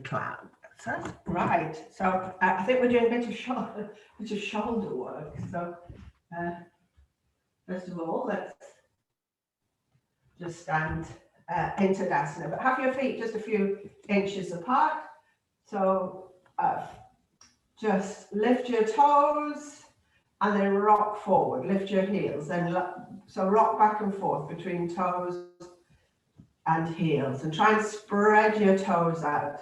cloud. So, right, so I think we're doing a bit of shoulder work. So first of all, let's just stand into Tadasana, but have your feet just a few inches apart. So just lift your toes and then rock forward, lift your heels. Then so rock back and forth between toes and heels, and try and spread your toes out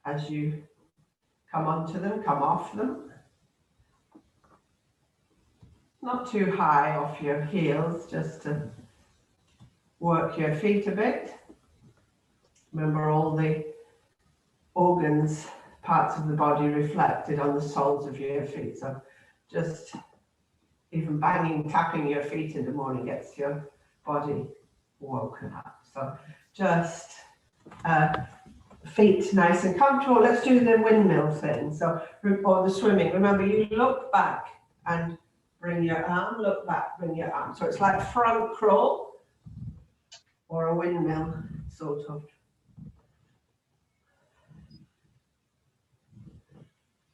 as you come onto them, come off them. Not too high off your heels, just to work your feet a bit. Remember, all the organs, parts of the body reflected on the soles of your feet. So just even banging, tapping your feet in the morning gets your body woken up. So just feet nice and comfortable. Let's do the windmill thing. So, or the swimming. Remember, you look back and bring your arm, look back, bring your arm. So it's like front crawl or a windmill sort of.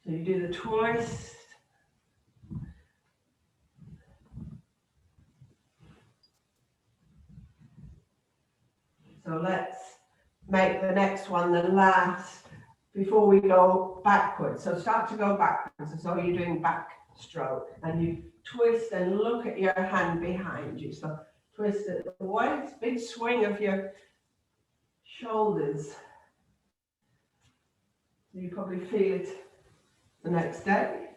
So you do the twist. So let's make the next one the last before we go backwards. So start to go backwards. So you're doing back stroke and you twist and look at your hand behind you. So twist it away, big swing of your shoulders. You probably feel it the next day.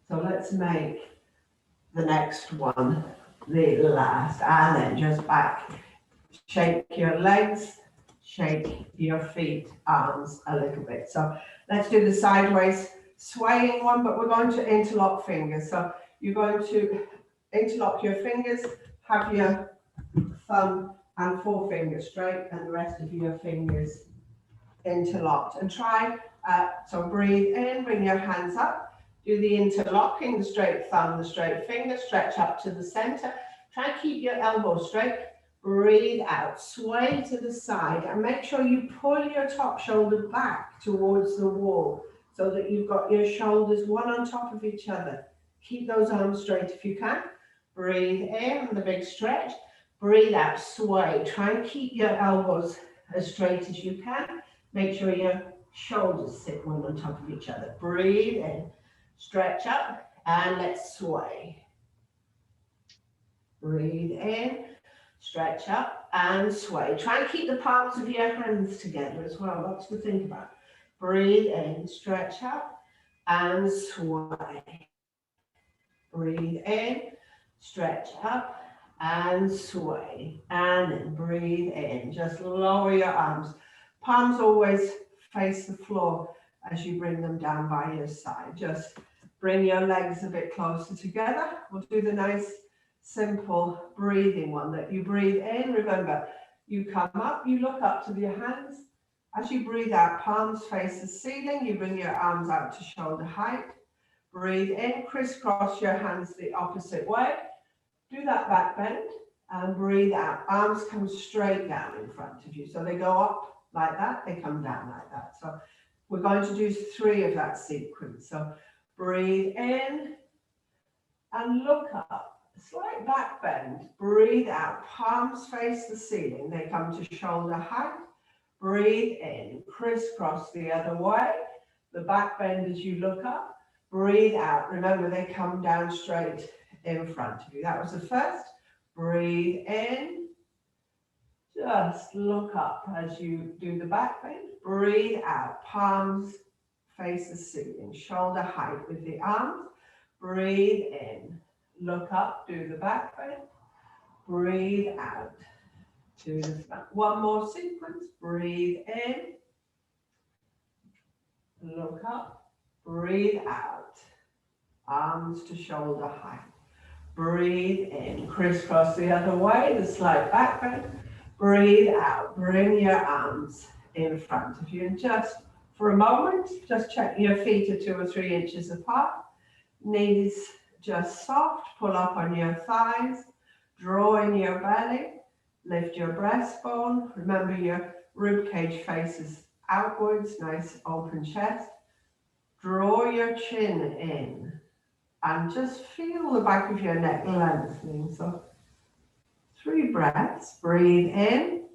So let's make the next one the last, and then just back. Shake your legs, shake your feet, arms a little bit. So let's do the sideways swaying one, but we're going to interlock fingers. So you're going to interlock your fingers, have your thumb and forefinger straight and the rest of your fingers interlocked. And try, so breathe in, bring your hands up. Do the interlocking, the straight thumb, the straight finger, stretch up to the center. Try and keep your elbows straight. Breathe out, sway to the side, and make sure you pull your top shoulder back towards the wall so that you've got your shoulders one on top of each other. Keep those arms straight if you can. Breathe in, the big stretch. Breathe out, sway. Try and keep your elbows as straight as you can. Make sure your shoulders sit one on top of each other. Breathe in. Stretch up and let's sway. Breathe in, stretch up and sway. Try and keep the palms of your hands together as well. Lots to think about. Breathe in, stretch up and sway. Breathe in, stretch up and sway. And then breathe in. Just lower your arms. Palms always face the floor as you bring them down by your side. Just bring your legs a bit closer together. We'll do the nice, simple breathing one that you breathe in. Remember, you come up, you look up to your hands. As you breathe out, palms face the ceiling. You bring your arms out to shoulder height. Breathe in, crisscross your hands the opposite way. Do that back bend and breathe out. Arms come straight down in front of you. So they go up like that, they come down like that. So we're going to do 3 of that sequence. So breathe in and look up. Slight back bend. Breathe out. Palms face the ceiling. They come to shoulder height. Breathe in. Crisscross the other way. The back bend as you look up. Breathe out. Remember, they come down straight in front of you. That was the first. Breathe in. Just look up as you do the back bend. Breathe out. Palms face the ceiling. Shoulder height with the arms. Breathe in. Look up. Do the back bend. Breathe out. Do the front. One more sequence. Breathe in. Look up. Breathe out. Arms to shoulder height. Breathe in. Crisscross the other way. The slight back bend. Breathe out. Bring your arms in front of you. And just for a moment, just check your feet are 2 or 3 inches apart. Knees just soft. Pull up on your thighs. Draw in your belly, lift your breastbone. Remember your rib cage faces outwards, nice open chest. Draw your chin in and just feel the back of your neck lengthening. So 3 breaths, breathe in,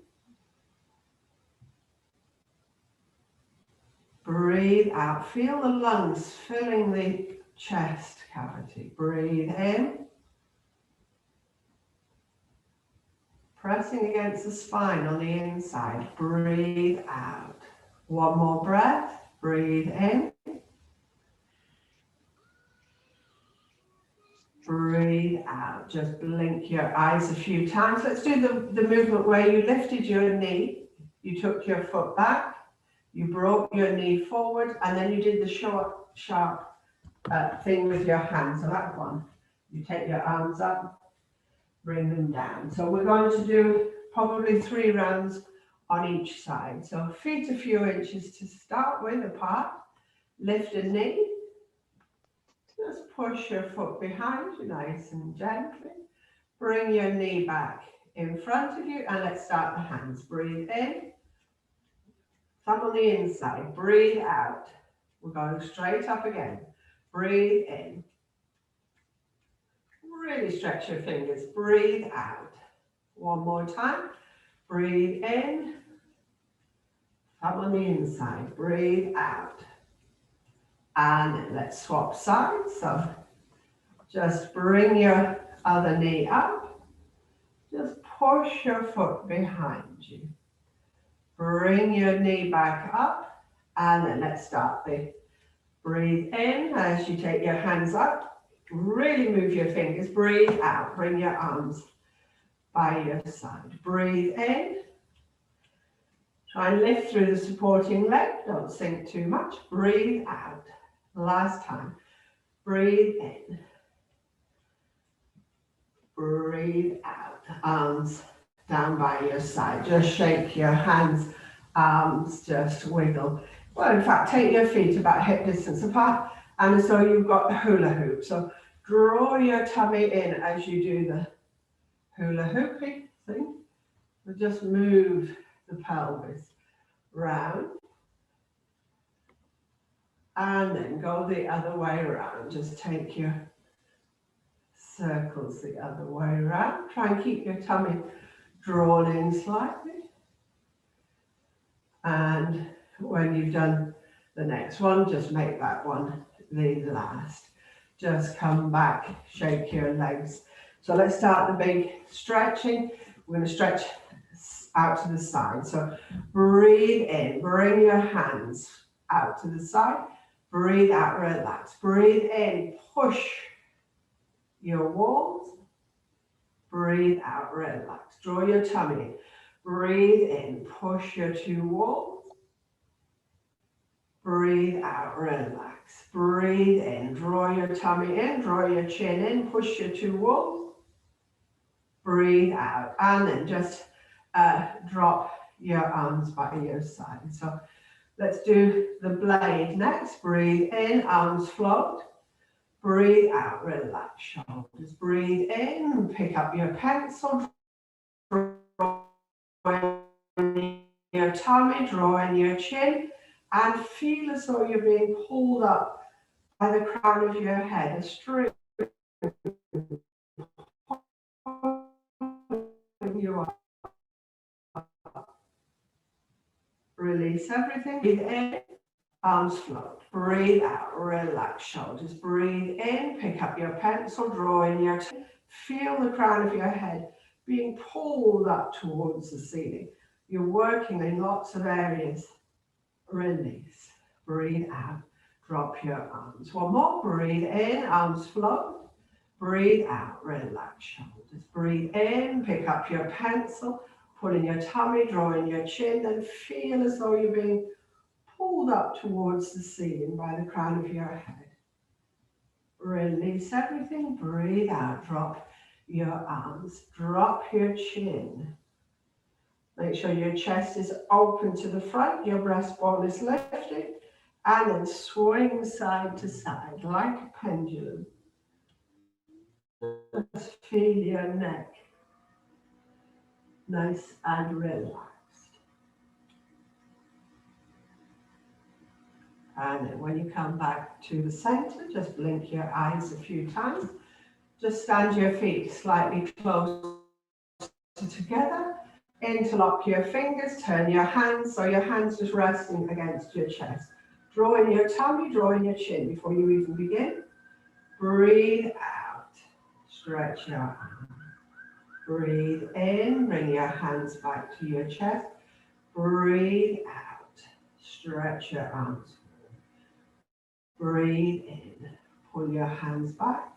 breathe out. Feel the lungs filling the chest cavity. Breathe in, pressing against the spine on the inside. Breathe out. One more breath, breathe in. Breathe out. Just blink your eyes a few times. Let's do the movement where you lifted your knee, you took your foot back, you brought your knee forward, and then you did the short, sharp thing with your hands. So that one, you take your arms up, bring them down. So we're going to do probably 3 rounds on each side. So feet a few inches to start with apart. Lift a knee. Just push your foot behind you nice and gently. Bring your knee back in front of you and let's start the hands. Breathe in. Thumb on the inside. Breathe out. We're going straight up again. Breathe in. Really stretch your fingers. Breathe out. One more time. Breathe in. Thumb on the inside. Breathe out. And then let's swap sides. So just bring your other knee up. Just push your foot behind you. Bring your knee back up. And then let's start the breathe in as you take your hands up. Really move your fingers. Breathe out. Bring your arms by your side. Breathe in. Try and lift through the supporting leg. Don't sink too much. Breathe out. Last time. Breathe in. Breathe out. Arms down by your side. Just shake your hands. Arms just wiggle. Well, in fact, take your feet about hip distance apart. And so you've got the hula hoop. So draw your tummy in as you do the hula hooping thing. So just move the pelvis round. And then go the other way around. Just take your circles the other way around. Try and keep your tummy drawn in slightly. And when you've done the next one, just make that one the last. Just come back, shake your legs. So let's start the big stretching. We're going to stretch out to the side. So breathe in, bring your hands out to the side. Breathe out, relax. Breathe in, push your walls. Breathe out, relax. Draw your tummy in. Breathe in, push your 2 walls. Breathe out, relax. Breathe in, draw your tummy in, draw your chin in, push your 2 walls. Breathe out, and then just drop your arms by your side. So let's do the blade next. Breathe in, arms float. Breathe out, relax shoulders. Breathe in, pick up your pencil. Draw in your tummy, draw in your chin, and feel as though you're being pulled up by the crown of your head. A string. You are. Release everything. Breathe in, arms float. Breathe out, relax shoulders. Breathe in, pick up your pencil, draw in your chin. Feel the crown of your head being pulled up towards the ceiling. You're working in lots of areas. Release. Breathe out. Drop your arms. One more. Breathe in, arms float. Breathe out, relax shoulders. Breathe in, pick up your pencil. Pull in your tummy, draw in your chin, and feel as though you're being pulled up towards the ceiling by the crown of your head. Release everything, breathe out, drop your arms, drop your chin. Make sure your chest is open to the front, your breastbone is lifted, and then swing side to side like a pendulum. Just feel your neck nice and relaxed. And then when you come back to the center, just blink your eyes a few times. Just stand your feet slightly closer together. Interlock your fingers, turn your hands, so your hands just resting against your chest. Draw in your tummy, draw in your chin before you even begin. Breathe out, stretch your arms. Breathe in, bring your hands back to your chest. Breathe out, stretch your arms. Breathe in, pull your hands back.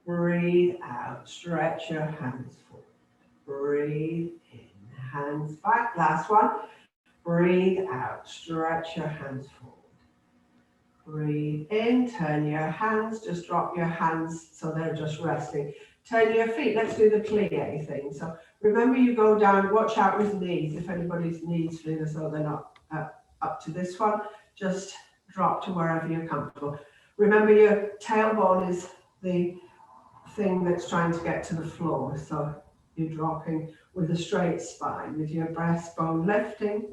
Breathe out, stretch your hands forward. Breathe in, hands back. Last one. Breathe out, stretch your hands forward. Breathe in, turn your hands, just drop your hands so they're just resting. Turn your feet, let's do the plie thing. So remember you go down, watch out with knees. If anybody's knees feel as though they're not up to this one, just drop to wherever you're comfortable. Remember your tailbone is the thing that's trying to get to the floor. So you're dropping with a straight spine, with your breastbone lifting.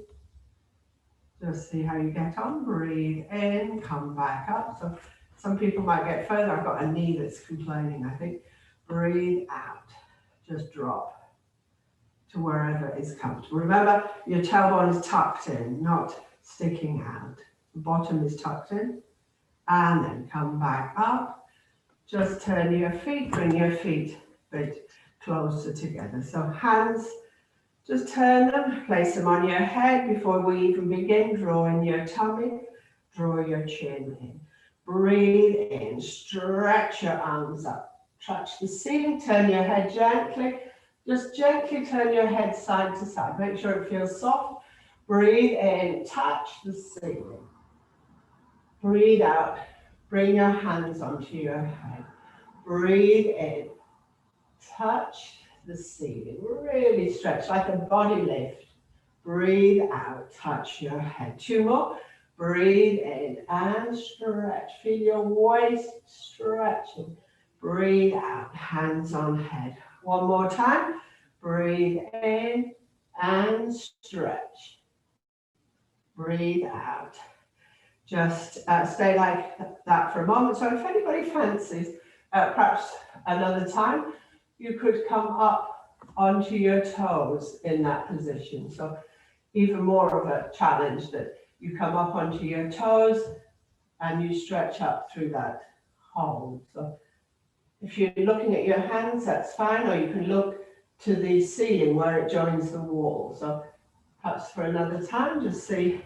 Just see how you get on. Breathe in, come back up. So some people might get further. I've got a knee that's complaining, I think. Breathe out. Just drop to wherever is comfortable. Remember, your tailbone is tucked in, not sticking out. The bottom is tucked in. And then come back up. Just turn your feet, bring your feet a bit closer together. So hands, just turn them, place them on your head before we even begin. Draw in your tummy, draw your chin in. Breathe in, stretch your arms up. Touch the ceiling, turn your head gently. Just gently turn your head side to side. Make sure it feels soft. Breathe in, touch the ceiling. Breathe out, bring your hands onto your head. Breathe in, touch the ceiling. Really stretch like a body lift. Breathe out, touch your head. Two more. Breathe in and stretch. Feel your waist stretching. Breathe out, hands on head. One more time. Breathe in and stretch. Breathe out. Just stay like that for a moment. So if anybody fancies, perhaps another time, you could come up onto your toes in that position. So even more of a challenge that you come up onto your toes and you stretch up through that hold. So if you're looking at your hands, that's fine, or you can look to the ceiling where it joins the wall. So perhaps for another time, just see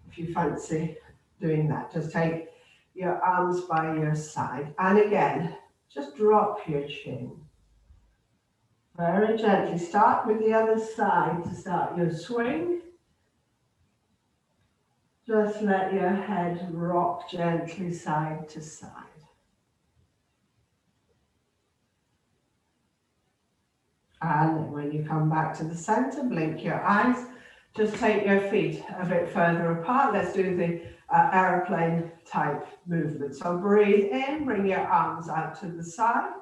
if you fancy doing that. Just take your arms by your side. And again, just drop your chin. Very gently. Start with the other side to start your swing. Just let your head rock gently side to side. And when you come back to the center, blink your eyes. Just take your feet a bit further apart. Let's do the airplane type movement. So breathe in, bring your arms out to the side.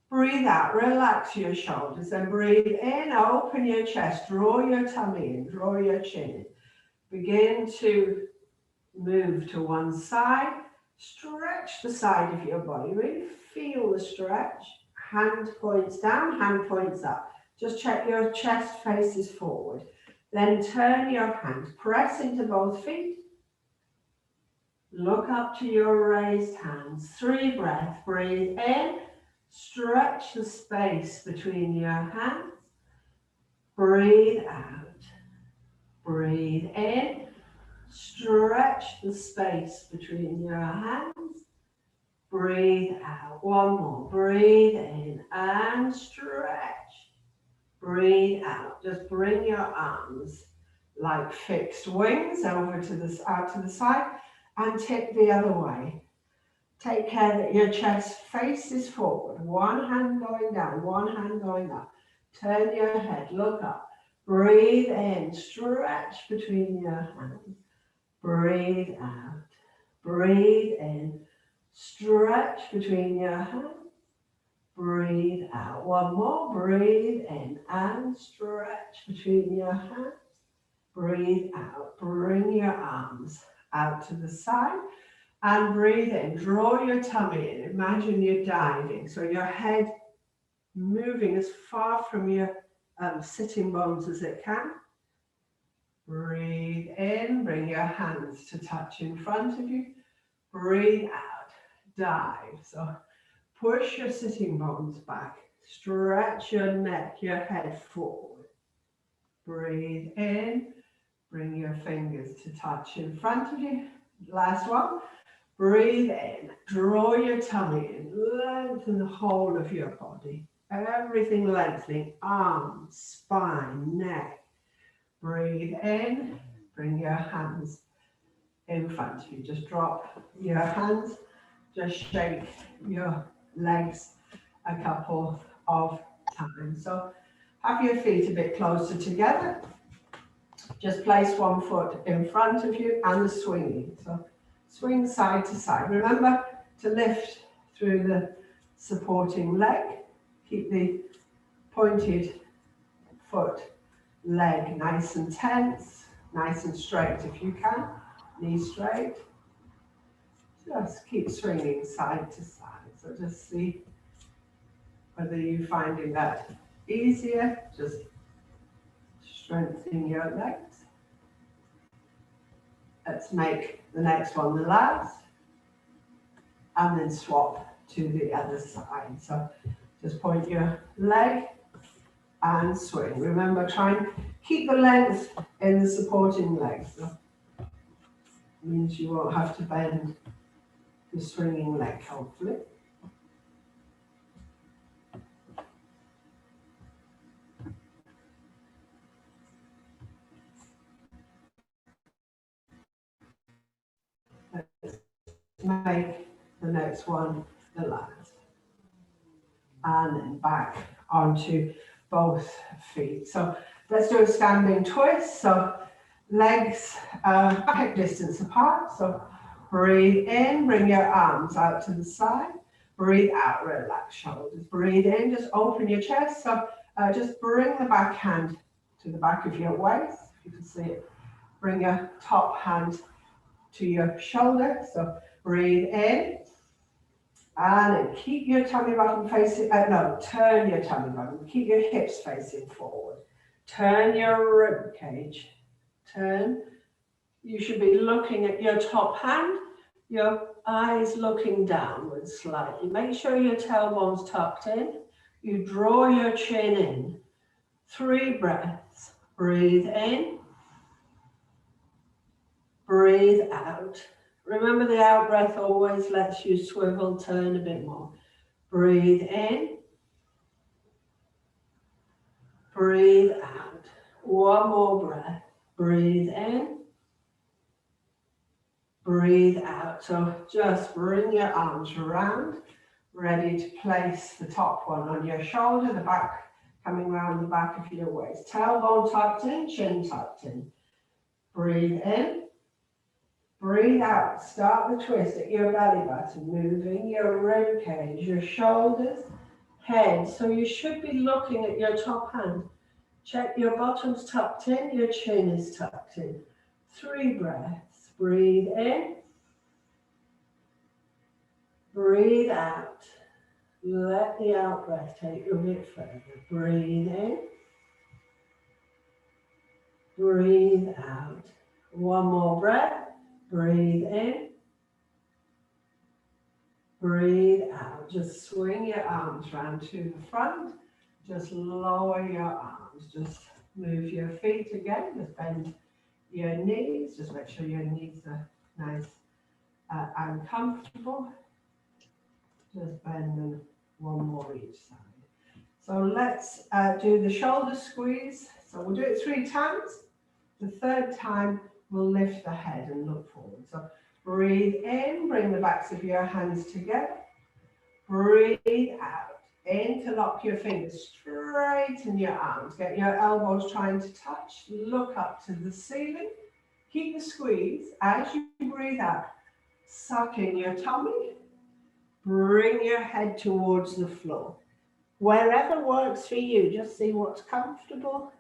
Breathe out, relax your shoulders. Then breathe in, open your chest, draw your tummy in, draw your chin in. Begin to move to one side. Stretch the side of your body. Really feel the stretch. Hand points down, hand points up. Just check your chest faces forward. Then turn your hands, press into both feet. Look up to your raised hands. 3 breaths. Breathe in. Stretch the space between your hands. Breathe out. Breathe in. Stretch the space between your hands. Breathe out. One more. Breathe in and stretch. Breathe out. Just bring your arms like fixed wings over to the out to the side and tip the other way. Take care that your chest faces forward. One hand going down, one hand going up. Turn your head, look up. Breathe in, stretch between your hands. Breathe out. Breathe in, stretch between your hands. Breathe out. One more. Breathe in and stretch between your hands. Breathe out. Bring your arms out to the side and breathe in. Draw your tummy in. Imagine you're diving. So your head moving as far from your sitting bones as it can. Breathe in. Bring your hands to touch in front of you. Breathe out. Dive. So push your sitting bones back. Stretch your neck, your head forward. Breathe in. Bring your fingers to touch in front of you. Last one. Breathe in. Draw your tummy in. Lengthen the whole of your body. Everything lengthening. Arms, spine, neck. Breathe in. Bring your hands in front of you. Just drop your hands. Just shake your legs a couple of times. So have your feet a bit closer together. Just place one foot in front of you and the swinging. So swing side to side. Remember to lift through the supporting leg. Keep the pointed foot, leg nice and tense, nice and straight if you can. Knee straight. Just keep swinging side to side. So just see whether you're finding that easier. Just strengthen your legs. Let's make the next one the last. And then swap to the other side. So just point your leg and swing. Remember, try and keep the length in the supporting leg. So it means you won't have to bend the swinging leg, hopefully. Let's make the next one the last. And then back onto both feet. So let's do a standing twist. So legs hip distance apart. So breathe in, bring your arms out to the side. Breathe out, relax shoulders. Breathe in, just open your chest. So just bring the back hand to the back of your waist. If you can see it, bring your top hand to your shoulder. So breathe in. And then keep your tummy button facing, turn your tummy button. Keep your hips facing forward. Turn your rib cage. Turn. You should be looking at your top hand, your eyes looking downwards slightly. Make sure your tailbone's tucked in. You draw your chin in. 3 breaths. Breathe in. Breathe out. Remember, the out breath always lets you swivel, turn a bit more. Breathe in. Breathe out. One more breath. Breathe in. Breathe out. So just bring your arms around, ready to place the top one on your shoulder, the back coming around the back of your waist. Tailbone tucked in, chin tucked in. Breathe in. Breathe out. Start the twist at your belly button, moving your rib cage, your shoulders, head. So you should be looking at your top hand. Check your bottom's tucked in, your chin is tucked in. 3 breaths. Breathe in. Breathe out. Let the out breath take you a bit further. Breathe in. Breathe out. One more breath. Breathe in. Breathe out. Just swing your arms round to the front. Just lower your arms. Just move your feet again. Just bend your knees. Just make sure your knees are nice and comfortable. Just bend them one more each side. So let's do the shoulder squeeze. So we'll do it 3 times. The 3rd time, we'll lift the head and look forward. So breathe in, bring the backs of your hands together. Breathe out. Interlock your fingers, straighten your arms. Get your elbows trying to touch. Look up to the ceiling. Keep the squeeze. As you breathe out, suck in your tummy. Bring your head towards the floor. Wherever works for you, just see what's comfortable.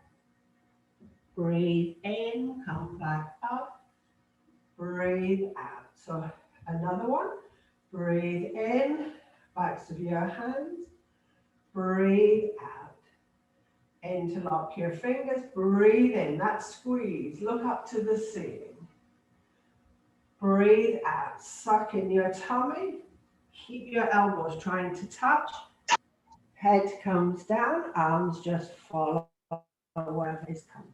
Breathe in, come back up, breathe out. So another one, breathe in, backs of your hands, breathe out. Interlock your fingers, breathe in, that squeeze, look up to the ceiling. Breathe out, suck in your tummy, keep your elbows trying to touch. Head comes down, arms just follow wherever is comfortable.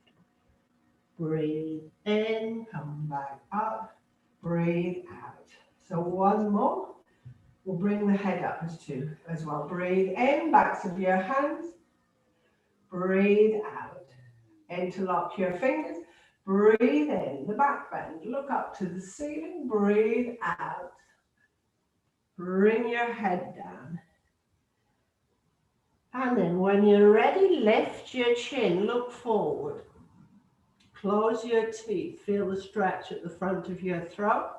Breathe in, come back up, breathe out. So one more. We'll bring the head up as well. Breathe in, backs of your hands. Breathe out. Interlock your fingers. Breathe in, the back bend. Look up to the ceiling. Breathe out. Bring your head down. And then when you're ready, lift your chin, look forward. Close your teeth, feel the stretch at the front of your throat.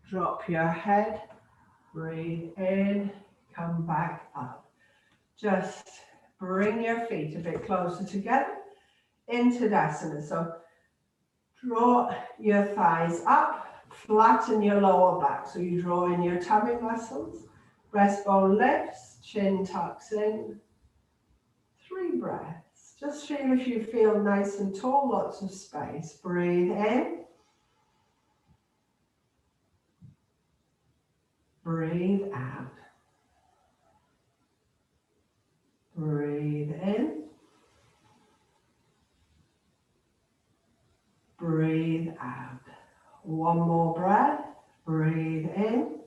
Drop your head, breathe in, come back up. Just bring your feet a bit closer together into Tadasana. So draw your thighs up, flatten your lower back. So you draw in your tummy muscles, breastbone lifts, chin tucks in. 3 breaths. Just feel if you feel nice and tall, lots of space. Breathe in. Breathe out. Breathe in. Breathe out. One more breath. Breathe in.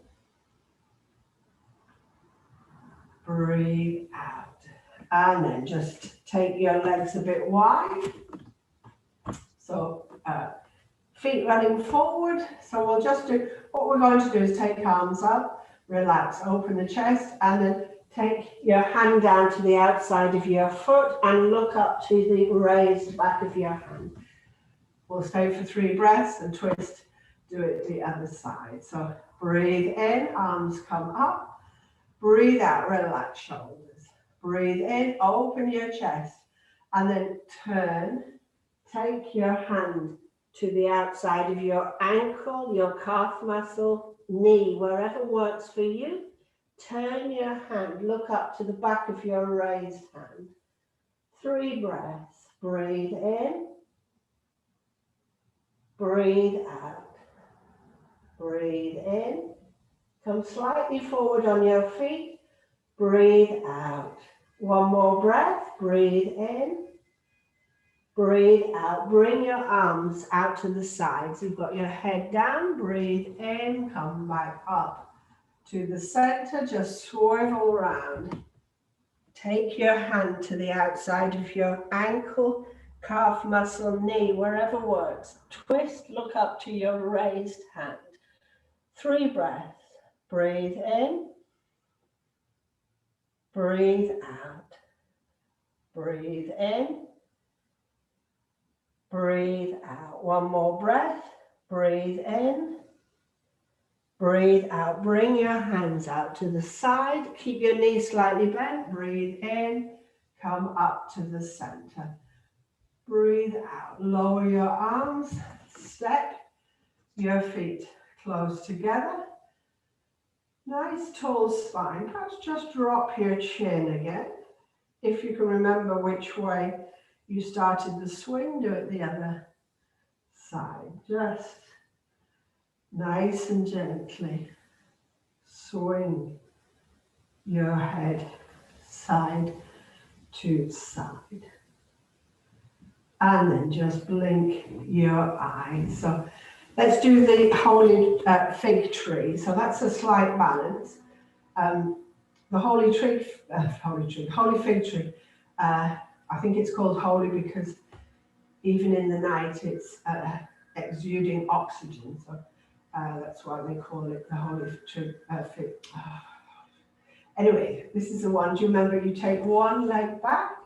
Breathe out. And then just take your legs a bit wide. So feet running forward. So we'll just do, what we're going to do is take arms up, relax, open the chest, and then take your hand down to the outside of your foot and look up to the raised back of your hand. We'll stay for 3 breaths and twist, do it the other side. So breathe in, arms come up. Breathe out, relax shoulders. Breathe in, open your chest, and then turn. Take your hand to the outside of your ankle, your calf muscle, knee, wherever works for you. Turn your hand, look up to the back of your raised hand. 3 breaths. Breathe in. Breathe out. Breathe in. Come slightly forward on your feet. Breathe out. One more breath. Breathe in. Breathe out. Bring your arms out to the sides. You've got your head down. Breathe in. Come back up to the center. Just swivel around. Take your hand to the outside of your ankle, calf muscle, knee, wherever works. Twist, look up to your raised hand. 3 breaths. Breathe in. Breathe out. Breathe in. Breathe out. One more breath. Breathe in. Breathe out. Bring your hands out to the side. Keep your knees slightly bent. Breathe in. Come up to the center. Breathe out. Lower your arms. Step your feet close together. Nice tall spine. Perhaps just drop your chin again. If you can remember which way you started the swing, do it the other side. Just nice and gently swing your head side to side. And then just blink your eyes. So let's do the holy fig tree. So that's a slight balance. The holy fig tree. I think it's called holy because even in the night it's exuding oxygen. So that's why they call it the holy tree. Fig. Anyway, this is the one. Do you remember? You take one leg back,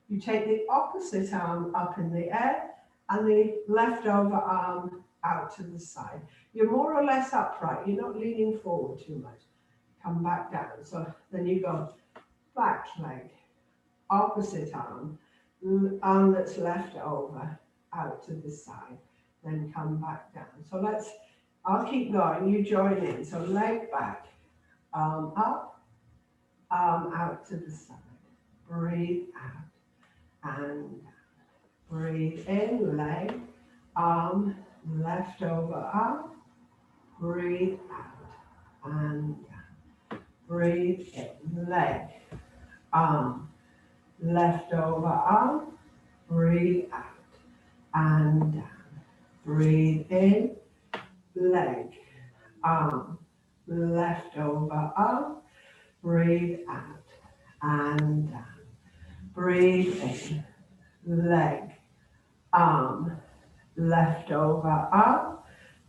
you take the opposite arm up in the air, and the leftover arm out to the side. You're more or less upright. You're not leaning forward too much. come back down. So then you go back leg, opposite arm, arm that's left over, out to the side, then come back down. So I'll keep going, you join in. So leg back, arm up, arm out to the side. Breathe out and breathe in, leg, arm, left over arm. Breathe out and down. Breathe in, leg, arm, left over arm. Breathe out and down. Breathe in, leg, arm, left over arm. Breathe out and down. Breathe in, leg, arm, left over arm.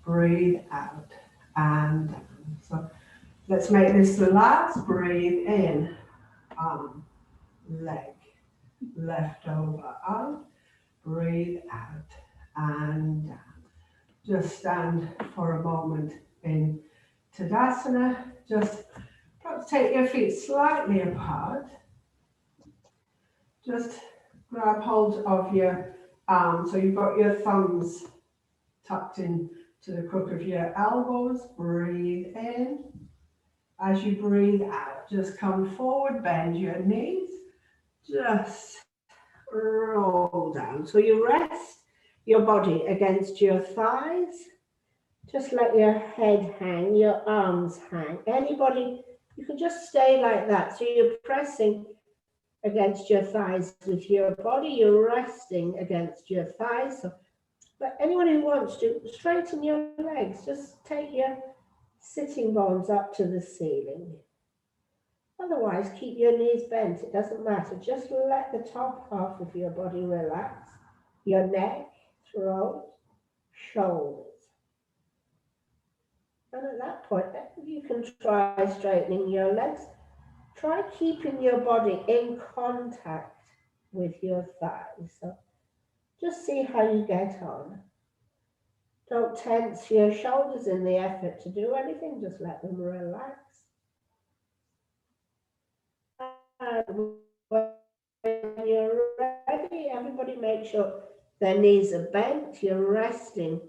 Breathe out and down. So let's make this the last. Breathe in, arm, leg, left over arm. Breathe out and down. Just stand for a moment in Tadasana. Just perhaps take your feet slightly apart. Just grab hold of your arms. So you've got your thumbs tucked in to the crook of your elbows. Breathe in. As you breathe out, just come forward, bend your knees. Just roll down. So you rest your body against your thighs. Just let your head hang, your arms hang. Anybody, you can just stay like that. So you're pressing against your thighs with your body. You're resting against your thighs. So, but anyone who wants to, straighten your legs. Just take your sitting bones up to the ceiling. Otherwise, keep your knees bent. It doesn't matter. Just let the top half of your body relax. Your neck, throat, shoulders. And at that point, you can try straightening your legs. Try keeping your body in contact with your thighs. So just see how you get on. Don't tense your shoulders in the effort to do anything. Just let them relax. And when you're ready, everybody make sure their knees are bent. You're resting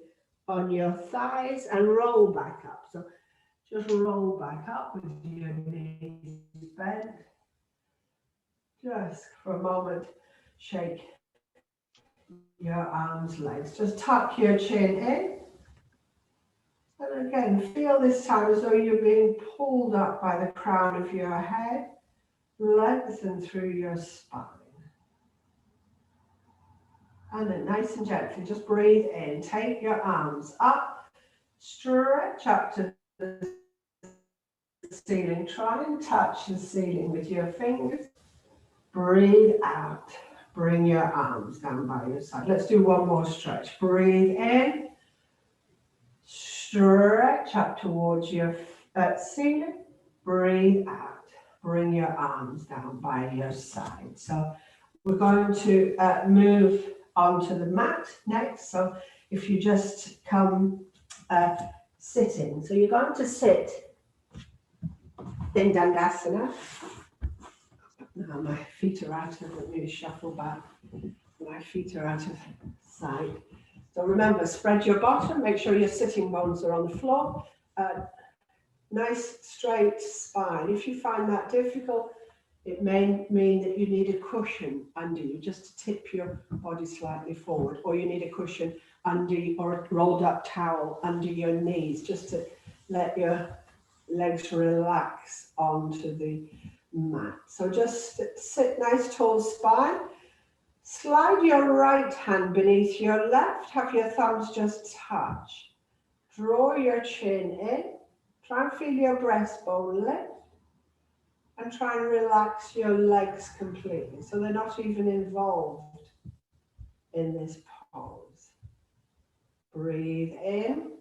on your thighs and roll back up. So just roll back up with your knees bent. Just for a moment, shake your arms, legs. Just tuck your chin in. And again, feel this time as though you're being pulled up by the crown of your head. Lengthen through your spine. And then nice and gently, just breathe in. Take your arms up. Stretch up to the ceiling. Try and touch the ceiling with your fingers. Breathe out. Bring your arms down by your side. Let's do one more stretch. Breathe in. Stretch up towards your ceiling. Breathe out. Bring your arms down by your side. So we're going to move onto the mat next. So if you just come sitting. So you're going to sit in Dandasana. Now my feet are out of, let me shuffle back. My feet are out of sight. So remember, spread your bottom, make sure your sitting bones are on the floor. Nice straight spine. If you find that difficult, it may mean that you need a cushion under you just to tip your body slightly forward, or you need a cushion under you, or a rolled up towel under your knees just to let your legs relax onto the mat. So just sit nice tall spine. Slide your right hand beneath your left. Have your thumbs just touch. Draw your chin in. Try and feel your breastbone lift. And try and relax your legs completely so they're not even involved in this pose. Breathe in.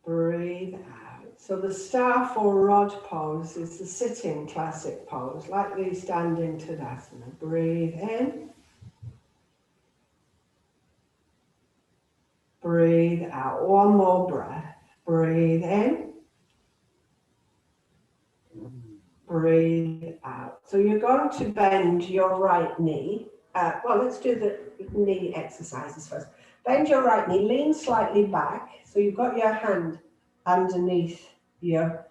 Breathe out. So the staff or rod pose is the sitting classic pose, like the standing Tadasana. Breathe in. Breathe out. One more breath. Breathe in. Breathe out. So you're going to bend your right knee. Well, let's do the knee exercises first. Bend your right knee, lean slightly back. So you've got your hand underneath your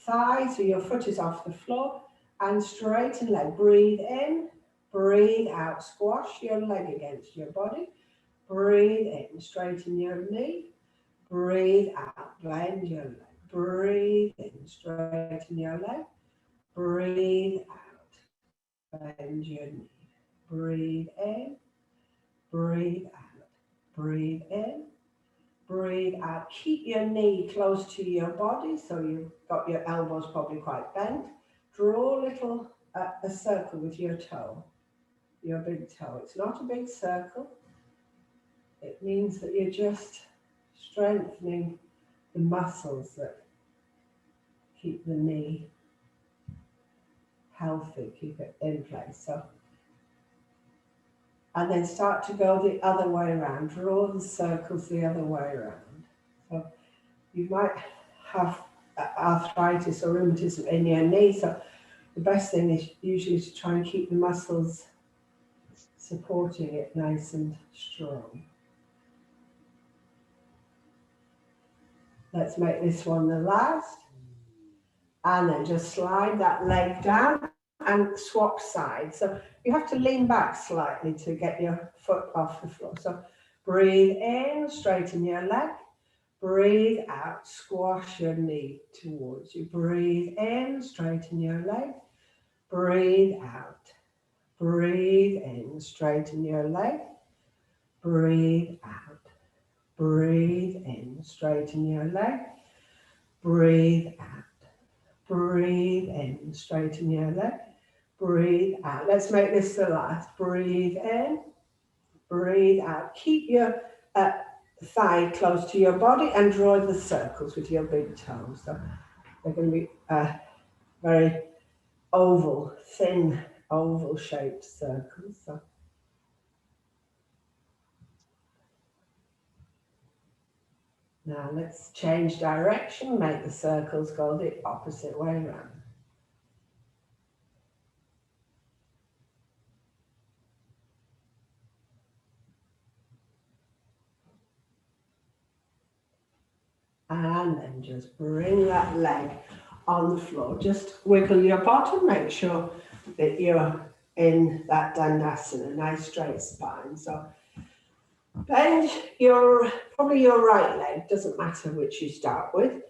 thigh, so your foot is off the floor, and straighten leg. Breathe in, breathe out. Squash your leg against your body. Breathe in, straighten your knee. Breathe out, bend your leg. Breathe in, straighten your leg. Breathe out, bend your knee. Breathe in, breathe out. Breathe in, breathe out. Keep your knee close to your body, so you've got your elbows probably quite bent. Draw a circle with your toe, your big toe. It's not a big circle. It means that you're just strengthening the muscles that keep the knee healthy, keep it in place. So, and then start to go the other way around. Draw the circles the other way around. So you might have arthritis or rheumatism in your knee. So the best thing is usually to try and keep the muscles supporting it nice and strong. Let's make this one the last. And then just slide that leg down and swap sides. So you have to lean back slightly to get your foot off the floor. So breathe in, straighten your leg. Breathe out, squash your knee towards you. Breathe in, straighten your leg. Breathe out. Breathe in, straighten your leg. Breathe out. Breathe in, straighten your leg. Breathe out. Breathe in, straighten your leg. Breathe out. Let's make this the last. Breathe in, breathe out. Keep your thigh close to your body and draw the circles with your big toes. So they're going to be very oval, thin, oval shaped circles. So now let's change direction, make the circles go the opposite way around. And then just bring that leg on the floor. Just wiggle your bottom, make sure that you're in that Dandasana, nice straight spine. So bend probably your right leg, doesn't matter which you start with.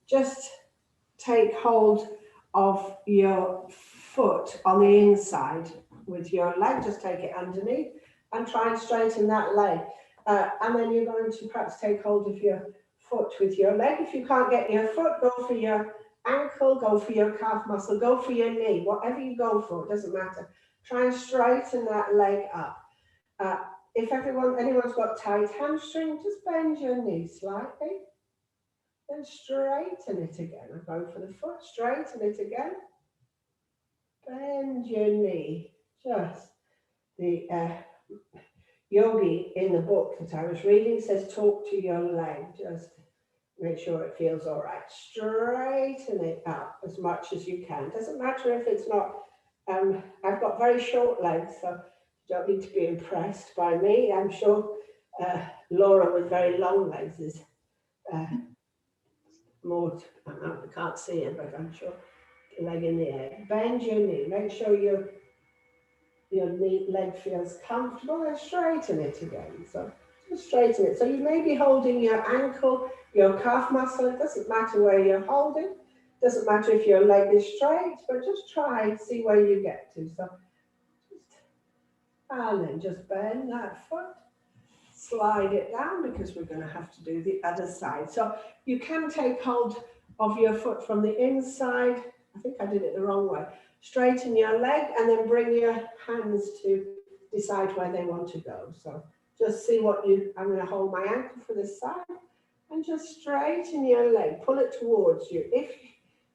Just take hold of your foot on the inside with your leg, just take it underneath and try and straighten that leg. And then you're going to perhaps take hold of your foot with your leg. If you can't get your foot, go for your ankle, go for your calf muscle, go for your knee, whatever you go for, it doesn't matter. Try and straighten that leg up. If anyone's got tight hamstring, just bend your knee slightly. Then straighten it again. I'm going for the foot, straighten it again. Bend your knee. Just the yogi in the book that I was reading says talk to your leg. Just make sure it feels all right. Straighten it up as much as you can. Doesn't matter if it's not, I've got very short legs, so you don't need to be impressed by me. I'm sure Laura with very long legs is more, I can't see it, but I'm sure leg in the air. Bend your knee. Make sure your leg feels comfortable and straighten it again. So just straighten it. So you may be holding your ankle, your calf muscle. It doesn't matter where you're holding. It doesn't matter if your leg is straight, but just try and see where you get to. So and then just bend that foot. Slide it down because we're going to have to do the other side. So you can take hold of your foot from the inside. I think I did it the wrong way. Straighten your leg and then bring your hands to decide where they want to go. So just see I'm going to hold my ankle for this side and just straighten your leg. Pull it towards you. If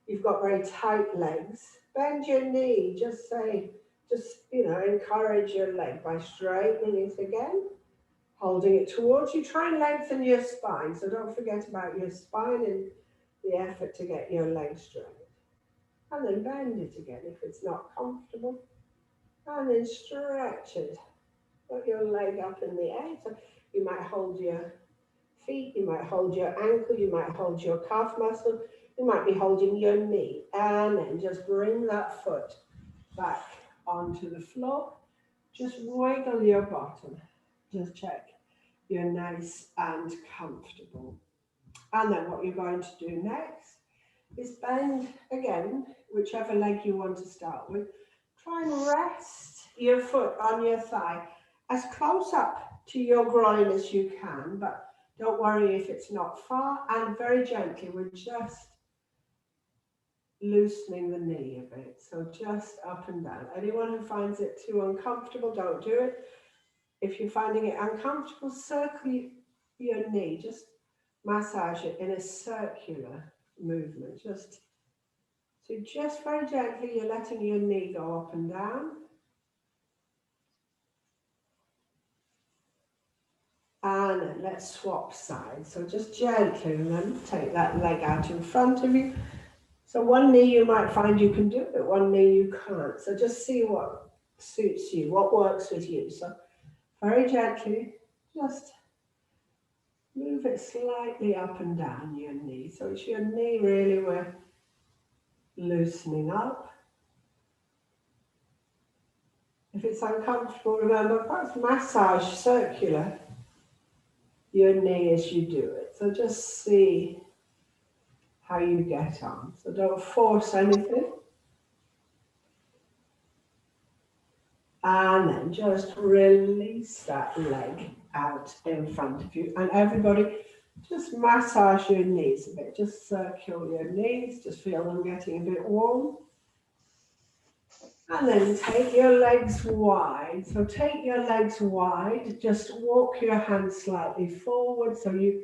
you've got very tight legs, bend your knee. Just encourage your leg by straightening it again. Holding it towards you, try and lengthen your spine. So don't forget about your spine in the effort to get your legs straight. And then bend it again if it's not comfortable. And then stretch it. Put your leg up in the air. So you might hold your feet, you might hold your ankle, you might hold your calf muscle, you might be holding your knee. And then just bring that foot back onto the floor. Just wiggle your bottom. Just check you're nice and comfortable. And then what you're going to do next is bend again, whichever leg you want to start with. Try and rest your foot on your thigh as close up to your groin as you can, but don't worry if it's not far, and very gently, we're just loosening the knee a bit. So just up and down. Anyone who finds it too uncomfortable, don't do it. If you're finding it uncomfortable, circle your knee. Just massage it in a circular movement. Just very gently, you're letting your knee go up and down. And then let's swap sides. So just gently, remember, take that leg out in front of you. So one knee you might find you can do, but one knee you can't. So just see what suits you, what works with you. So very gently, just move it slightly up and down your knee. So it's your knee really we're loosening up. If it's uncomfortable, remember, perhaps massage circular your knee as you do it. So just see how you get on. So don't force anything. And then just release that leg out in front of you. And everybody, just massage your knees a bit. Just circle your knees. Just feel them getting a bit warm. And then take your legs wide. So take your legs wide. Just walk your hands slightly forward so you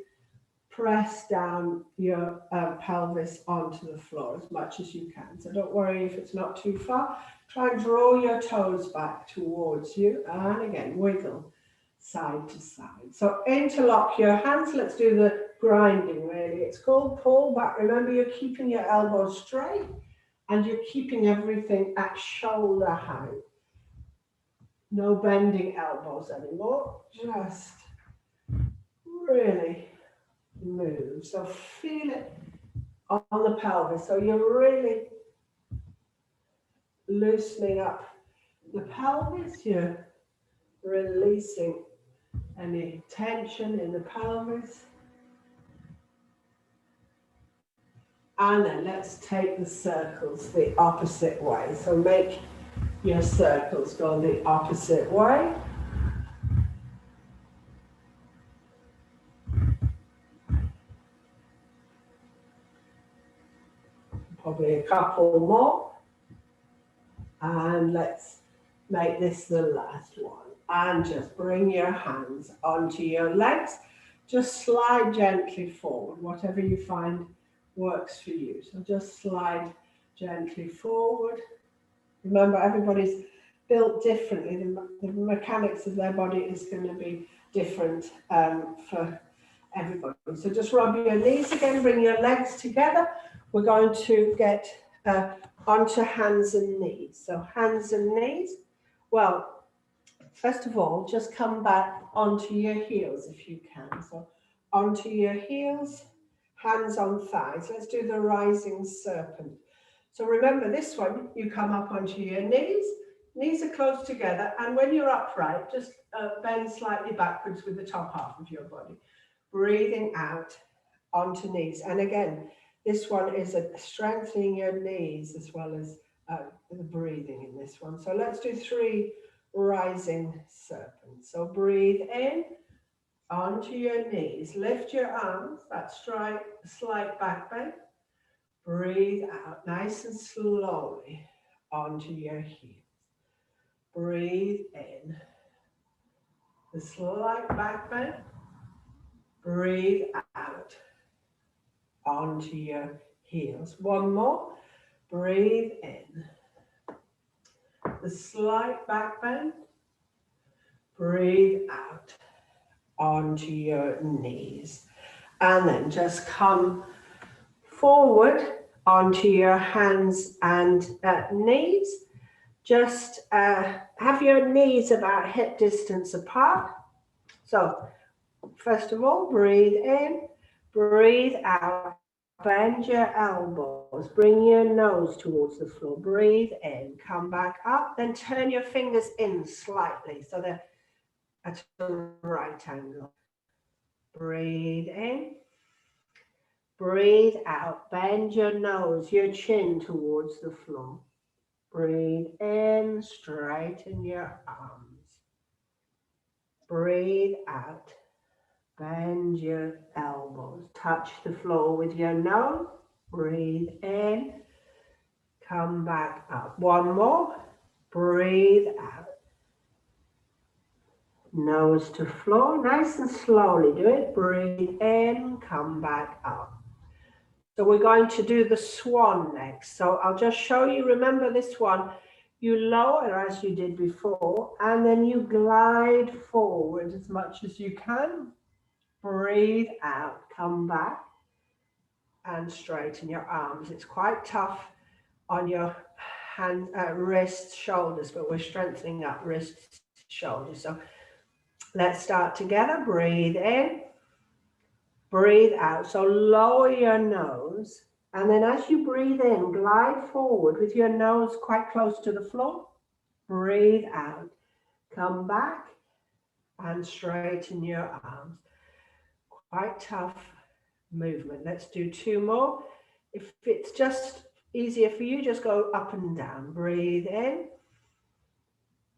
press down your pelvis onto the floor as much as you can. So don't worry if it's not too far. Try and draw your toes back towards you. And again, wiggle side to side. So interlock your hands. Let's do the grinding really. It's called pull back. Remember, you're keeping your elbows straight and you're keeping everything at shoulder height. No bending elbows anymore. Just really move. So feel it on the pelvis. So you're really loosening up the pelvis. You're releasing any tension in the pelvis. And then let's take the circles the opposite way. So make your circles go the opposite way. Probably a couple more. And let's make this the last one. And just bring your hands onto your legs. Just slide gently forward, whatever you find works for you. So just slide gently forward. Remember, everybody's built differently. The mechanics of their body is going to be different for everybody. So just rub your knees again, bring your legs together. We're going to get onto hands and knees. So hands and knees. Well, first of all, just come back onto your heels if you can. So onto your heels, hands on thighs. Let's do the rising serpent. So remember this one, you come up onto your knees. Knees are close together. And when you're upright, just bend slightly backwards with the top half of your body. Breathing out onto knees. And again, this one is strengthening your knees as well as the breathing in this one. So let's do 3 rising serpents. So breathe in onto your knees. Lift your arms, that slight back bend. Breathe out nice and slowly onto your heels. Breathe in. The slight back bend. Breathe out onto your heels. One more. Breathe in. The slight back bend. Breathe out onto your knees. And then just come forward onto your hands and knees. Just have your knees about hip distance apart. So first of all, breathe in, breathe out, bend your elbows, bring your nose towards the floor, breathe in, come back up, then turn your fingers in slightly so they're at a right angle. Breathe in, breathe out, bend your nose, your chin towards the floor. Breathe in, straighten your arms. Breathe out, bend your elbows, touch the floor with your nose. Breathe in, come back up. One more, breathe out. Nose to floor, nice and slowly do it. Breathe in, come back up. So we're going to do the swan next. So I'll just show you, remember this one, you lower as you did before, and then you glide forward as much as you can. Breathe out, come back, and straighten your arms. It's quite tough on your hand, wrists, shoulders, but we're strengthening up wrists, shoulders. So let's start together. Breathe in, breathe out. So lower your nose, and then as you breathe in, glide forward with your nose quite close to the floor. Breathe out, come back, and straighten your arms. Quite tough movement. Let's do two more. If it's just easier for you, just go up and down. Breathe in,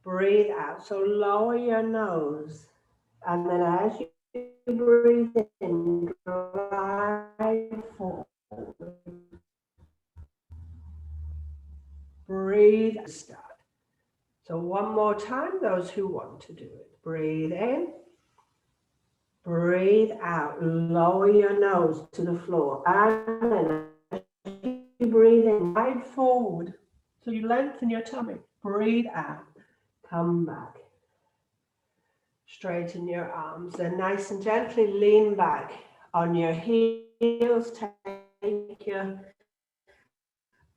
breathe out. So lower your nose, and then as you breathe in, glide forward. Breathe and start. So one more time, those who want to do it. Breathe in, breathe out. Lower your nose to the floor, and then as you breathe in, glide forward. So you lengthen your tummy. Breathe out, come back. Straighten your arms, then nice and gently lean back on your heels. Take your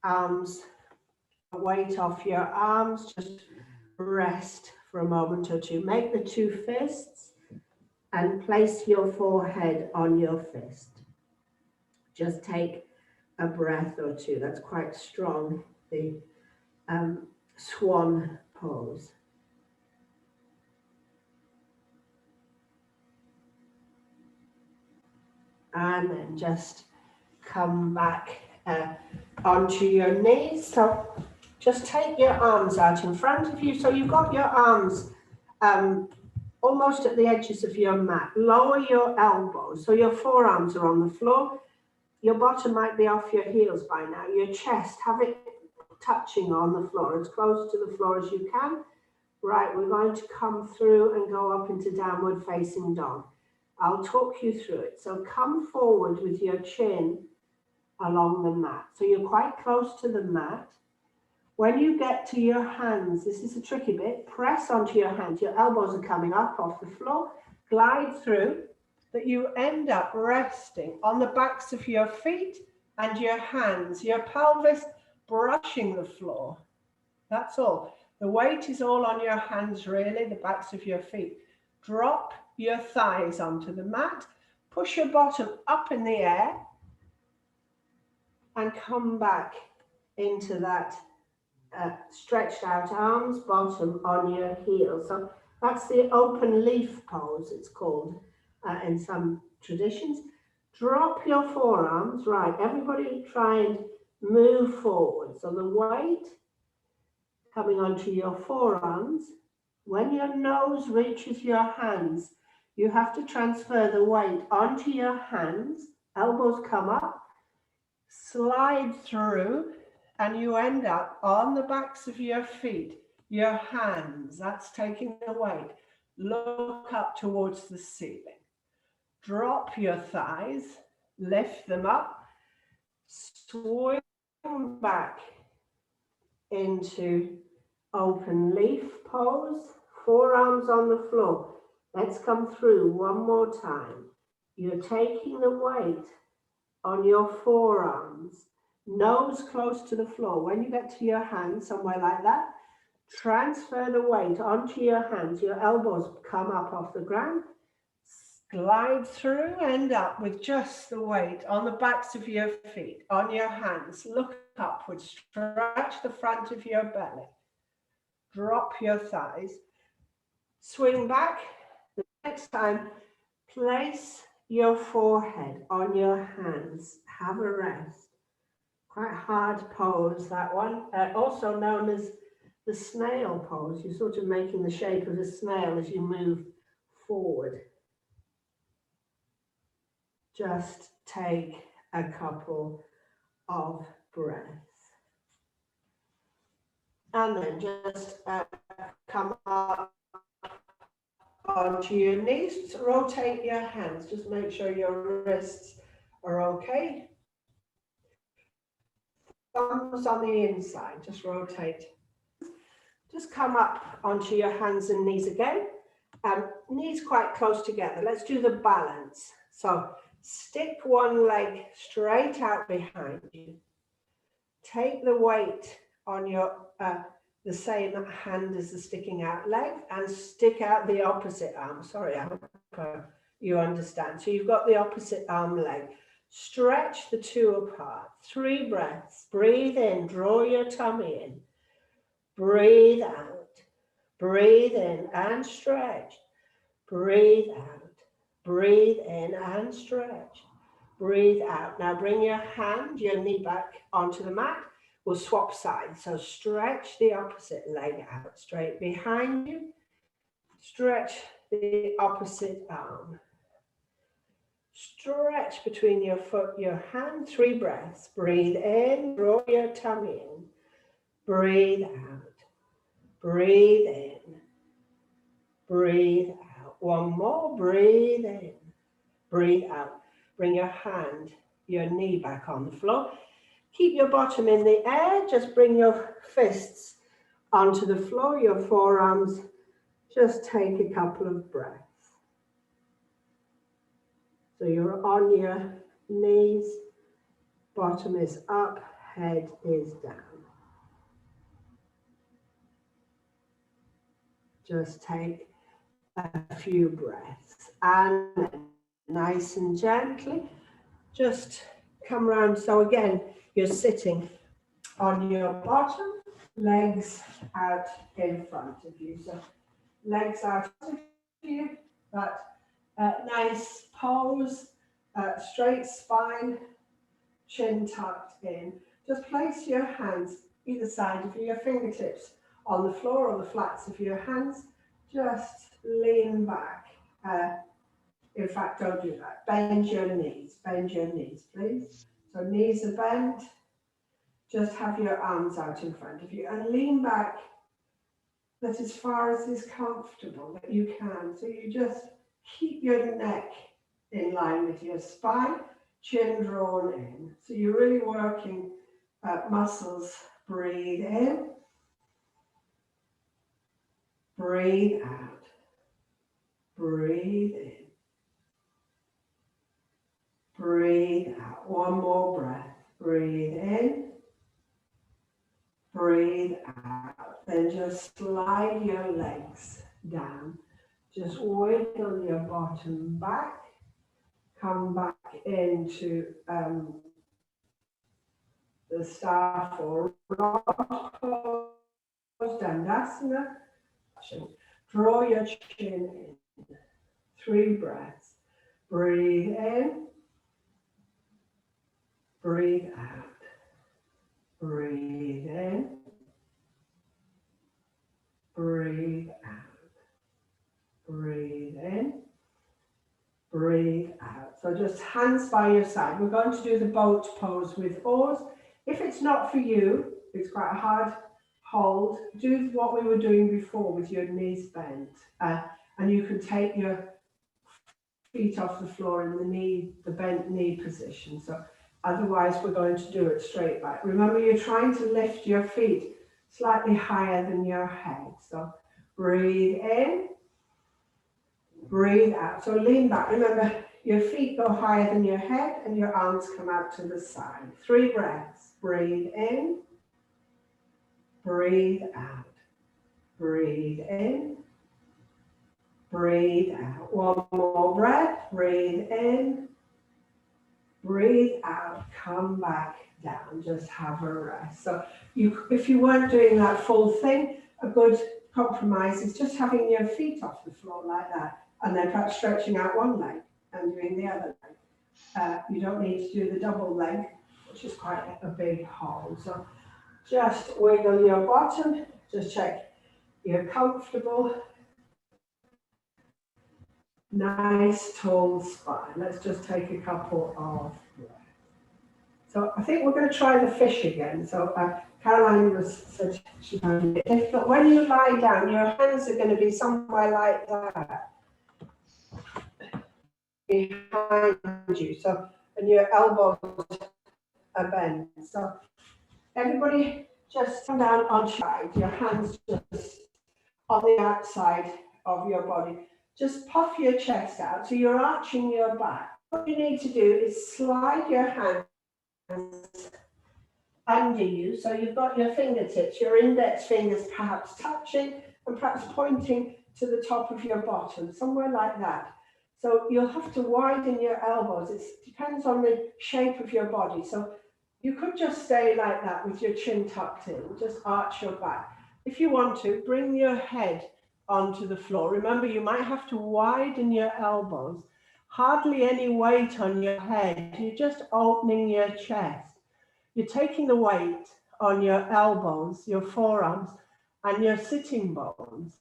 arms, weight off your arms. Just rest for a moment or two. Make the two fists and place your forehead on your fist. Just take a breath or two. That's quite strong, the swan pose. And then just come back onto your knees. So just take your arms out in front of you. So you've got your arms almost at the edges of your mat. Lower your elbows. So your forearms are on the floor. Your bottom might be off your heels by now. Your chest, have it touching on the floor, as close to the floor as you can. Right, we're going to come through and go up into downward facing dog. I'll talk you through it. So come forward with your chin along the mat. So you're quite close to the mat. When you get to your hands, this is a tricky bit, press onto your hands. Your elbows are coming up off the floor. Glide through, that you end up resting on the backs of your feet and your hands, your pelvis brushing the floor. That's all. The weight is all on your hands, really, the backs of your feet. Drop your thighs onto the mat, push your bottom up in the air, and come back into that stretched out arms, bottom on your heels. So that's the open leaf pose, it's called in some traditions. Drop your forearms, right, everybody try and move forward. So the weight coming onto your forearms. When your nose reaches your hands, you have to transfer the weight onto your hands, elbows come up, slide through, and you end up on the backs of your feet, your hands, that's taking the weight. Look up towards the ceiling. Drop your thighs, lift them up, swing back into open leaf pose, forearms on the floor. Let's come through one more time. You're taking the weight on your forearms, nose close to the floor. When you get to your hands, somewhere like that, transfer the weight onto your hands. Your elbows come up off the ground. Glide through and up with just the weight on the backs of your feet, on your hands. Look upwards, stretch the front of your belly. Drop your thighs. Swing back. The next time, place your forehead on your hands. Have a rest. Quite hard pose, that one. Also known as the snail pose. You're sort of making the shape of a snail as you move forward. Just take a couple of breaths. And then just come up onto your knees. Rotate your hands. Just make sure your wrists are okay. Thumbs on the inside. Just rotate. Just come up onto your hands and knees again. Knees quite close together. Let's do the balance. So stick one leg straight out behind you. Take the weight on your the same hand as the sticking out leg and stick out the opposite arm. Sorry, I hope you understand. So you've got the opposite arm leg. Stretch the two apart. 3 breaths. Breathe in, draw your tummy in. Breathe out. Breathe in and stretch. Breathe out. Breathe in and stretch. Breathe out. Now bring your hand, your knee back onto the mat. We'll swap sides. So stretch the opposite leg out straight behind you. Stretch the opposite arm. Stretch between your foot, your hand. 3 breaths. Breathe in, draw your tummy in. Breathe out. Breathe in. Breathe out. One more. Breathe in. Breathe out. Bring your hand, your knee back on the floor. Keep your bottom in the air. Just bring your fists onto the floor, your forearms. Just take a couple of breaths. So you're on your knees, bottom is up, head is down. Just take a few breaths and nice and gently, just come round. So again, you're sitting on your bottom, legs out in front of you. So legs out of you, but nice pose, straight spine, chin tucked in. Just place your hands either side of you, your fingertips on the floor or the flats of your hands. Just lean back. In fact, don't do that. Bend your knees, please. So knees are bent. Just have your arms out in front of you and lean back that as far as is comfortable that you can. So you just keep your neck in line with your spine, chin drawn in. So you're really working muscles. Breathe in. Breathe out. Breathe in. Breathe out. One more breath. Breathe in. Breathe out. Then just slide your legs down. Just wiggle your bottom back. Come back into the staff or rod pose, Dandasana. Draw your chin in. 3 breaths. Breathe in. Breathe out. Breathe in. Breathe out. Breathe in. Breathe out. So just hands by your side. We're going to do the boat pose with oars. If it's not for you, it's quite a hard hold, do what we were doing before with your knees bent. And you can take your feet off the floor in the bent knee position. So otherwise we're going to do it straight back. Remember, you're trying to lift your feet slightly higher than your head. So breathe in. Breathe out. So lean back. Remember, your feet go higher than your head and your arms come out to the side. 3 breaths. Breathe in. Breathe out. Breathe in. Breathe out. One more breath. Breathe in. Breathe out. Come back down. Just have a rest. So if you weren't doing that full thing, a good compromise is just having your feet off the floor like that, and then perhaps stretching out one leg and doing the other leg. You don't need to do the double leg, which is quite a big hold. So just wiggle your bottom. Just check you're comfortable. Nice tall spine. Let's just take a couple of breaths. So I think we're going to try the fish again. So Caroline said she found it difficult. When you lie down, your hands are going to be somewhere like that behind you. So, and your elbows are bent. So everybody just come down on side. Your hands just on the outside of your body. Just puff your chest out. So you're arching your back. What you need to do is slide your hands under you. So you've got your fingertips, your index fingers perhaps touching and perhaps pointing to the top of your bottom, somewhere like that. So you'll have to widen your elbows. It depends on the shape of your body. So you could just stay like that with your chin tucked in, just arch your back. If you want to, bring your head onto the floor. Remember, you might have to widen your elbows. Hardly any weight on your head. You're just opening your chest. You're taking the weight on your elbows, your forearms, and your sitting bones.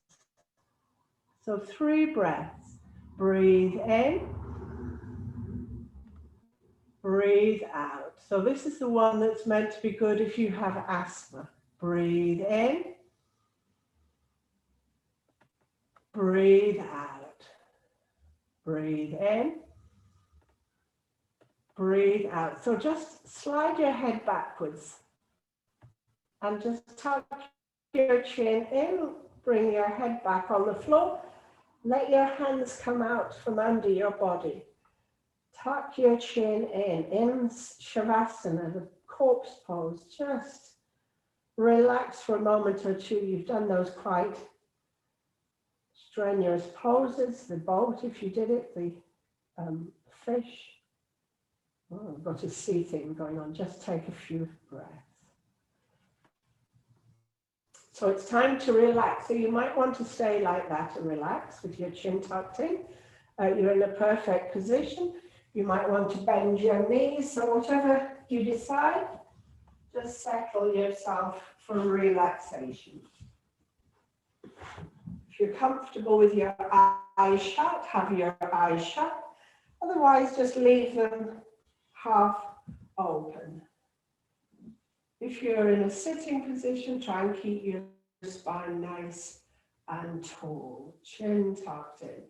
So 3 breaths. Breathe in. Breathe out. So this is the one that's meant to be good if you have asthma. Breathe in. Breathe out. Breathe in. Breathe out. So just slide your head backwards and just tuck your chin in. Bring your head back on the floor. Let your hands come out from under your body. Tuck your chin in Shavasana, the corpse pose. Just relax for a moment or two. You've done those quite strenuous poses. The boat, if you did it, the fish. Oh, I've got a sea thing going on. Just take a few breaths. So it's time to relax. So you might want to stay like that and relax with your chin tucked in. You're in a perfect position. You might want to bend your knees. So whatever you decide, just settle yourself for relaxation. If you're comfortable with your eyes shut, have your eyes shut. Otherwise, just leave them half open. If you're in a sitting position, try and keep your spine nice and tall, chin tucked in.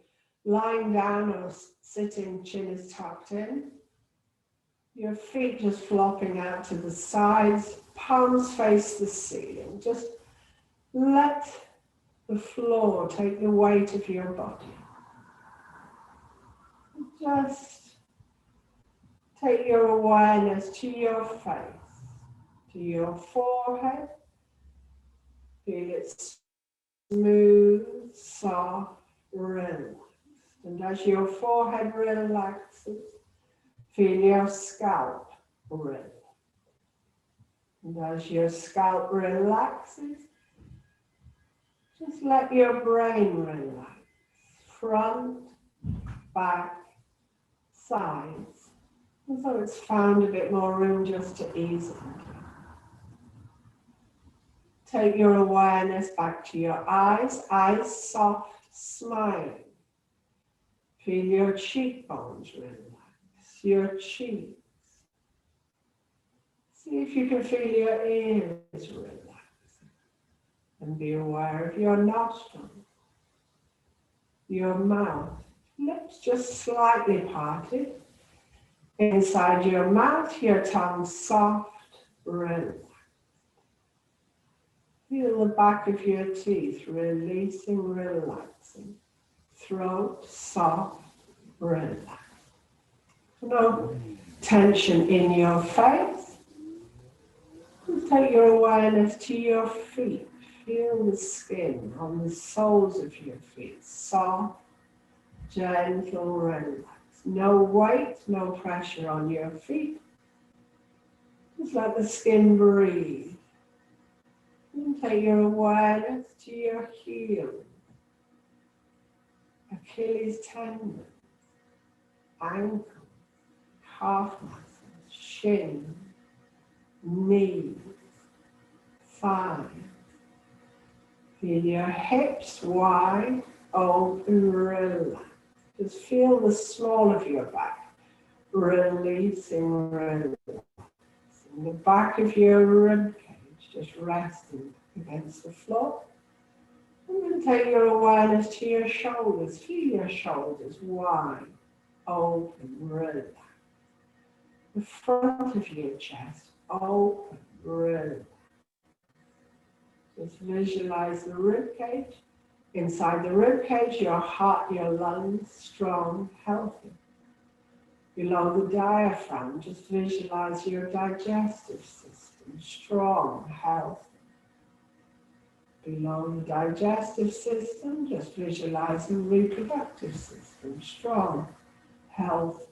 Lying down or sitting, chin is tucked in. Your feet just flopping out to the sides, palms face the ceiling. Just let the floor take the weight of your body. Just take your awareness to your face, to your forehead. Feel it smooth, soft, relaxed. And as your forehead relaxes, feel your scalp relax. And as your scalp relaxes, just let your brain relax. Front, back, sides. As though it's found a bit more room just to ease into. Take your awareness back to your eyes soft, smiling. Feel your cheekbones relax, your cheeks. See if you can feel your ears relax. And be aware of your nostrils, your mouth, lips just slightly parted. Inside your mouth, your tongue soft, relaxed. Feel the back of your teeth releasing, relaxing. throat, soft, relaxed. No tension in your face. Take your awareness to your feet. Feel the skin on the soles of your feet. Soft, gentle, relaxed. No weight, no pressure on your feet. Just let the skin breathe. And take your awareness to your heels. Achilles tendon, ankle, calf muscles, shin, knees, thighs. Feel your hips wide, open, relax. Just feel the small of your back, releasing, relaxing. The back of your rib cage just resting against the floor. And then take your awareness to your shoulders. Feel your shoulders wide, open, relax. The front of your chest, open, relax. Just visualize the rib cage. Inside the rib cage, your heart, your lungs, strong, healthy. Below the diaphragm, just visualize your digestive system, strong, healthy. Below the digestive system, just visualize the reproductive system, strong, healthy.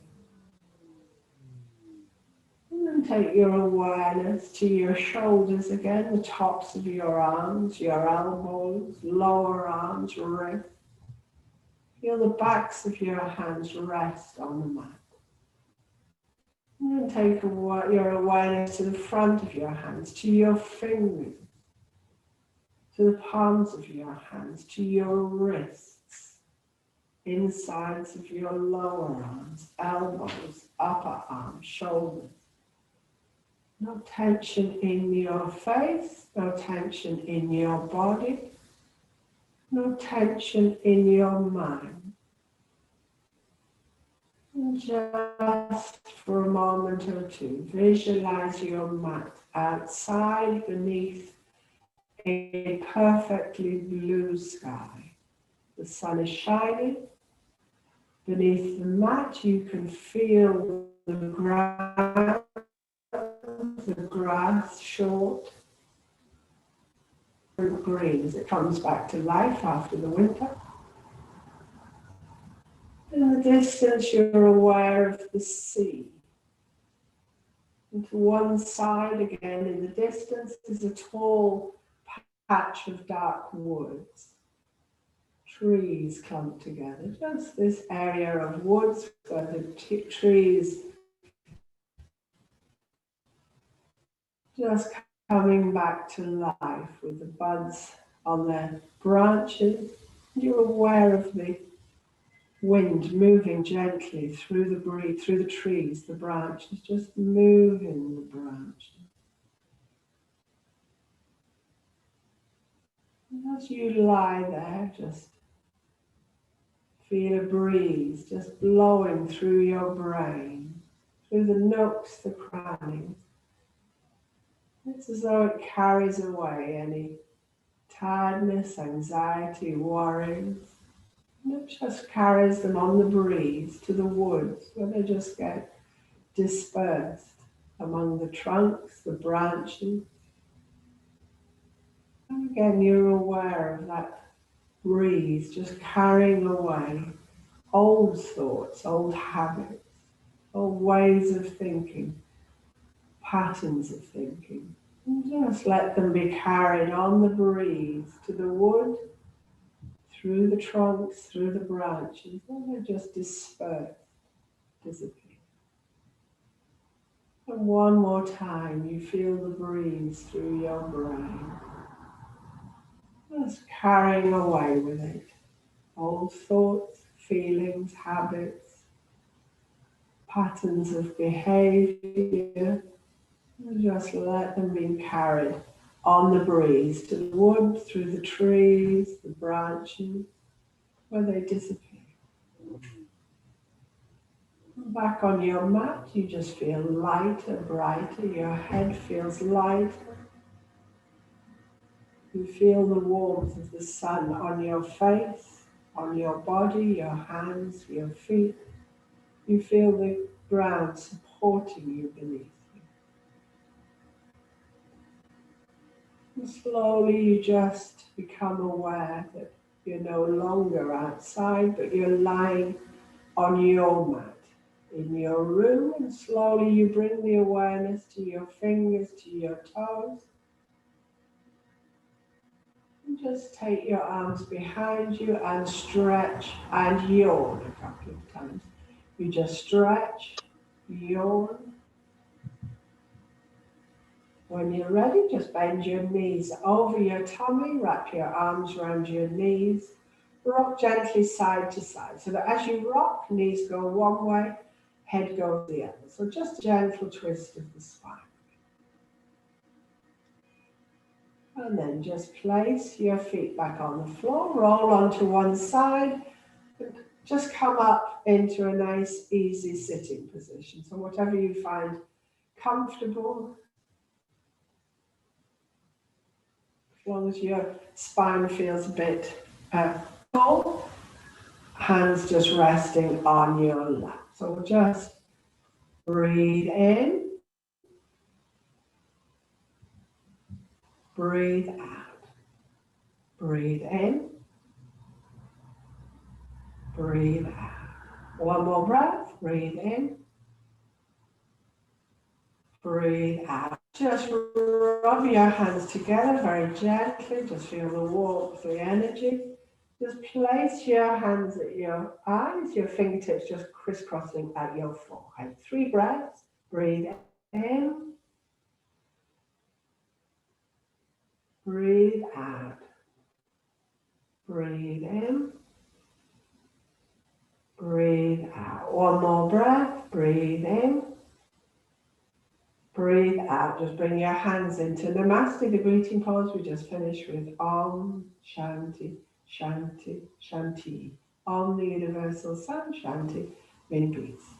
And then take your awareness to your shoulders again, the tops of your arms, your elbows, lower arms, wrists. Feel the backs of your hands rest on the mat. And then take your awareness to the front of your hands, to your fingers, to the palms of your hands, to your wrists, insides of your lower arms, elbows, upper arms, shoulders. No tension in your face, no tension in your body, no tension in your mind. And just for a moment or two, visualize your mat outside beneath a perfectly blue sky. The sun is shining. Beneath the mat, you can feel the grass short and green as it comes back to life after the winter. In the distance, you're aware of the sea. And to one side, again, in the distance, is a tall patch of dark woods. Trees clumped together. Just this area of woods where the trees just coming back to life with the buds on their branches. You're aware of the wind moving gently through the trees, the branches, just moving the branches. And as you lie there, just feel a breeze just blowing through your brain, through the nooks, the crannies. It's as though it carries away any tiredness, anxiety, worries. And it just carries them on the breeze to the woods where they just get dispersed among the trunks, the branches. And again, you're aware of that breeze just carrying away old thoughts, old habits, old ways of thinking, patterns of thinking. And just let them be carried on the breeze to the wood, through the trunks, through the branches, and they just disperse, disappear. And one more time, you feel the breeze through your brain, just carrying away with it old thoughts, feelings, habits, patterns of behavior, and just let them be carried on the breeze to the wood, through the trees, the branches, where they disappear. Back on your mat, you just feel lighter, brighter. Your head feels lighter. You feel the warmth of the sun on your face, on your body, your hands, your feet. You feel the ground supporting you beneath you. And slowly you just become aware that you're no longer outside, but you're lying on your mat in your room, and slowly you bring the awareness to your fingers, to your toes. And just take your arms behind you and stretch and yawn a couple of times. You just stretch, yawn. When you're ready, just bend your knees over your tummy, wrap your arms around your knees, rock gently side to side, so that as you rock, knees go one way, head goes the other. So just a gentle twist of the spine. And then just place your feet back on the floor, roll onto one side, and just come up into a nice, easy sitting position. So whatever you find comfortable, as long as your spine feels a bit full, hands just resting on your lap. So we'll just breathe in, breathe out, breathe in, breathe out. One more breath, breathe in, breathe out. Just rub your hands together very gently, just feel the warmth, the energy. Just place your hands at your eyes, your fingertips just crisscrossing at your forehead. 3 breaths, breathe in, breathe out, breathe in, breathe out. One more breath, breathe in, breathe out. Just bring your hands into Namaste, the greeting pose. We just finished with Om Shanti, Shanti, Shanti. Om, the universal sun, Shanti, in peace.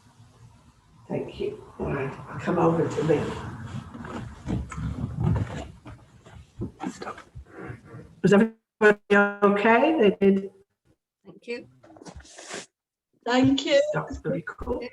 Thank you. All right, I'll come over to me. Stop. Was everybody okay? They did. Thank you. Thank you. That's very cool.